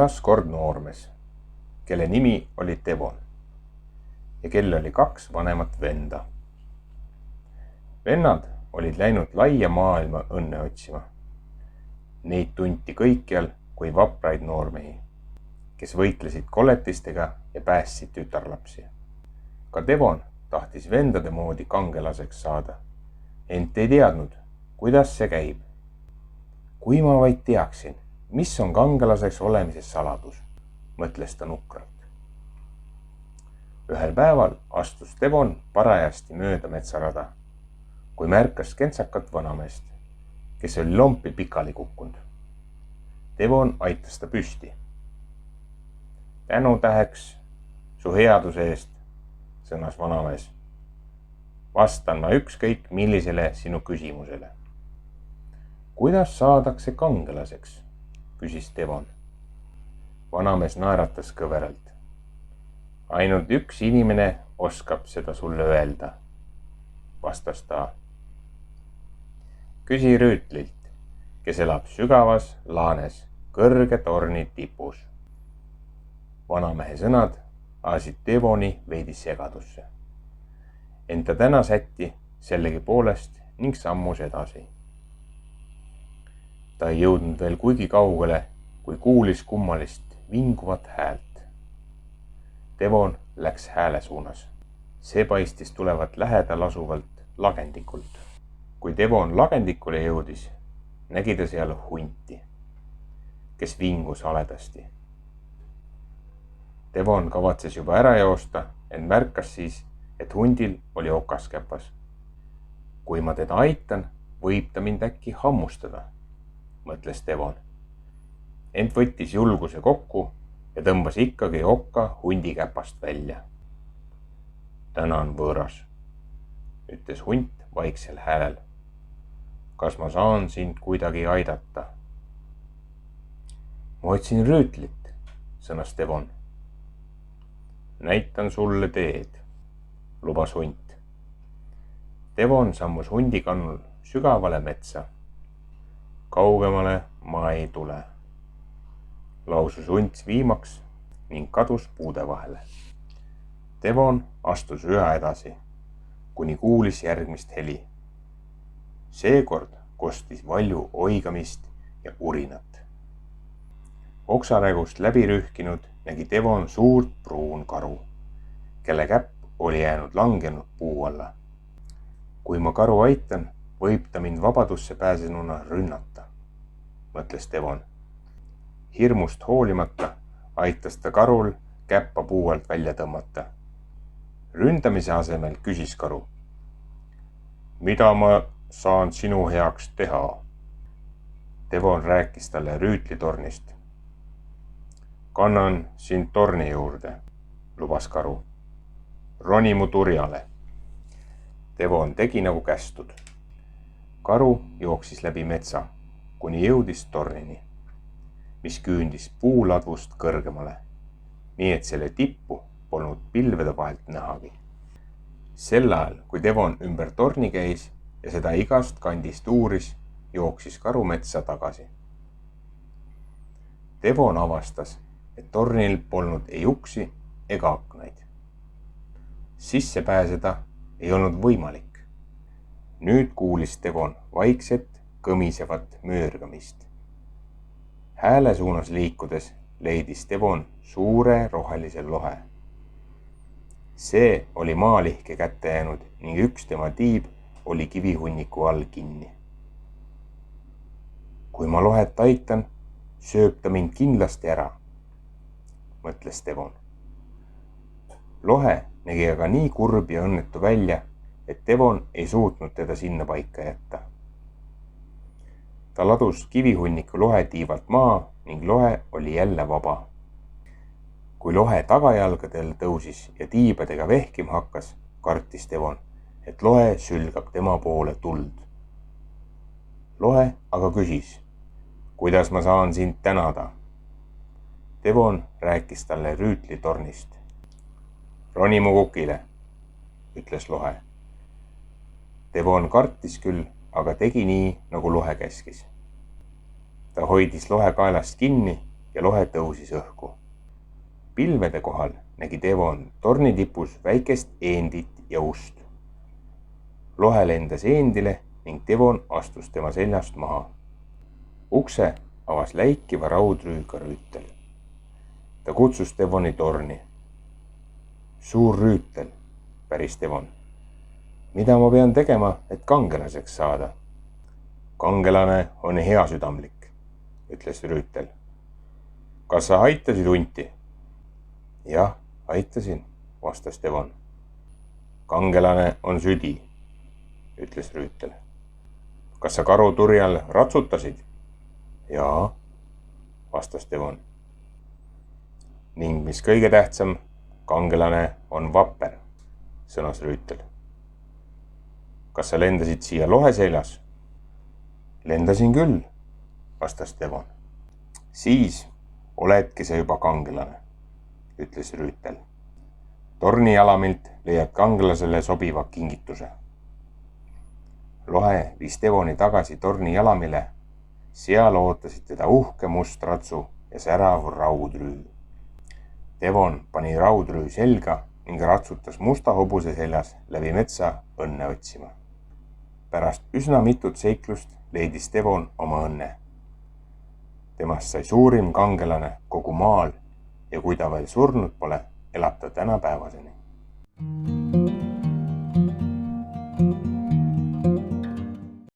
elas kord noormees, kelle nimi oli Devon ja kel oli 2 vanemat venda. Vennad olid läinud laia maailma õnne otsima. Neid tunti kõikjal kui vapraid noormehi, kes võitlesid koletistega ja päästsid tütarlapsi. Ka Devon tahtis vendade moodi kangelaseks saada, ent ei teadnud, kuidas see käib. Kui ma vaid teaksin, mis on kangelaseks olemise saladus, mõtles ta nukralt. Ühel päeval astus Devon parajasti mööda metsarada, kui märkas kentsakat vanameest, kes oli lompi pikali kukkunud. Devon aitas ta püsti. Tänu täheks su headuse eest, sõnas vanamees. Vastan ma ükskõik millisele sinu küsimusele. Kuidas saadakse kangelaseks, küsis Devon. Vanamees naeratas kõveralt. Ainult üks inimene oskab seda sulle öelda, vastas ta. Küsi rüütlilt, kes elab sügavas laanes kõrge torni tipus. Vanamehe sõnad ajasid Devoni veidi segadusse. Ent ta täna sätti sellegi poolest ning sammus edasi. Ta ei jõudnud veel kuigi kaugele, kui kuulis kummalist vinguvat häält. Devon läks hääle suunas. See paistis tulevat lähedal asuvalt lagendikult. Kui Devon lagendikule jõudis, nägi ta seal hunti, kes vingus haledasti. Devon kavatses juba ära joosta, ent märkas siis, et hundil oli okas käpas. Kui ma teda aitan, võib ta mind äkki hammustada, mõtles Devon. Ent võttis julguse kokku ja tõmbas ikkagi okka hundi käpast välja. Tänan, võõras, ütles hunt vaiksel häälel. Kas ma saan sind kuidagi aidata? Ma otsin rüütlit, sõnas Devon. Näitan sulle teed, lubas hunt. Devon sammus hundi kannul sügavale metsa. Kaugemale ma ei tule, lausus hunt viimaks ning kadus puude vahele. Devon astus üha edasi, kuni kuulis järgmist heli. Seekord kostis valju oigamist ja urinat. Oksarägust läbi rühkinud nägi Devon suurt pruun karu, kelle käpp oli jäänud langenud puu alla. Kui ma karu aitan, võib ta mind vabadusse pääsenuna rünnata, mõtles Devon. Hirmust hoolimata aitas ta karul käppa puu alt välja tõmmata. Ründamise asemel küsis karu. Mida ma saan sinu heaks teha? Devon rääkis talle rüütlitornist. Kannan sind torni juurde, lubas karu. Roni mu turjale. Devon tegi nagu kästud. Karu jooksis läbi metsa, kuni jõudis tornini, mis küündis puuladvust kõrgemale, nii et selle tippu polnud pilvede vahelt nähagi. Sel ajal, kui Devon ümber torni käis ja seda igast kandist uuris, jooksis karu metsa tagasi. Devon avastas, et tornil polnud ei uksi ega aknaid. Sisse pääseda ei olnud võimalik. Nüüd kuulis Devon vaikset, kõmisevat möörgamist. Hääle suunas liikudes leidis Devon suure rohelise lohe. See oli maalihke kätte jäänud ning üks tema tiib oli kivihunniku all kinni. Kui ma lohet aitan, sööb ta mind kindlasti ära, mõtles Devon. Lohe nägi aga nii kurb ja õnnetu välja, et Devon ei suutnud teda sinna paika jätta. Ta ladus kivihunniku lohe tiivalt maa ning lohe oli jälle vaba. Kui lohe tagajalgadel tõusis ja tiibadega vehkima hakkas, kartis Devon, et lohe sülgab tema poole tuld. Lohe aga küsis, kuidas ma saan sind tänada? Devon rääkis talle rüütlitornist. Roni mu kukile, ütles lohe. Devon kartis küll, aga tegi nii, nagu lohe käskis. Ta hoidis lohe kaelast kinni ja lohe tõusis õhku. Pilvede kohal nägi Devon torni tipus väikest eendit ja ust. Lohe lendas eendile ning Devon astus tema seljast maha. Ukse avas läikiva raudrüüga rüütel. Ta kutsus Devoni torni. Suur rüütel, päris Devon. Mida ma pean tegema, et kangelaseks saada? Kangelane on heasüdamlik, ütles rüütel. Kas sa aitasid hunti? Jah, aitasin, vastas Devon. Kangelane on südi, ütles rüütel. Kas sa karu turjal ratsutasid? Jaa, vastas Devon. Ning mis kõige tähtsam, kangelane on vapper, sõnas rüütel. Kas sa lendasid siia lohe seljas? Lendasin küll, vastas Devon. Siis oledki sa juba kangelane, ütles rüütel. Torni jalamilt leiad kangelasele sobiva kingituse. Lohe viis Devoni tagasi torni jalamile. Seal ootasid teda uhke must ratsu ja särav raudrüü. Devon pani raudrüü selga ning ratsutas musta hobuse seljas läbi metsa õnne otsima. Pärast üsna mitut seiklust leidis Devon oma õnne. Temast sai suurim kangelane kogu maal ja kui ta veel surnud pole, elab ta tänapäevaseni.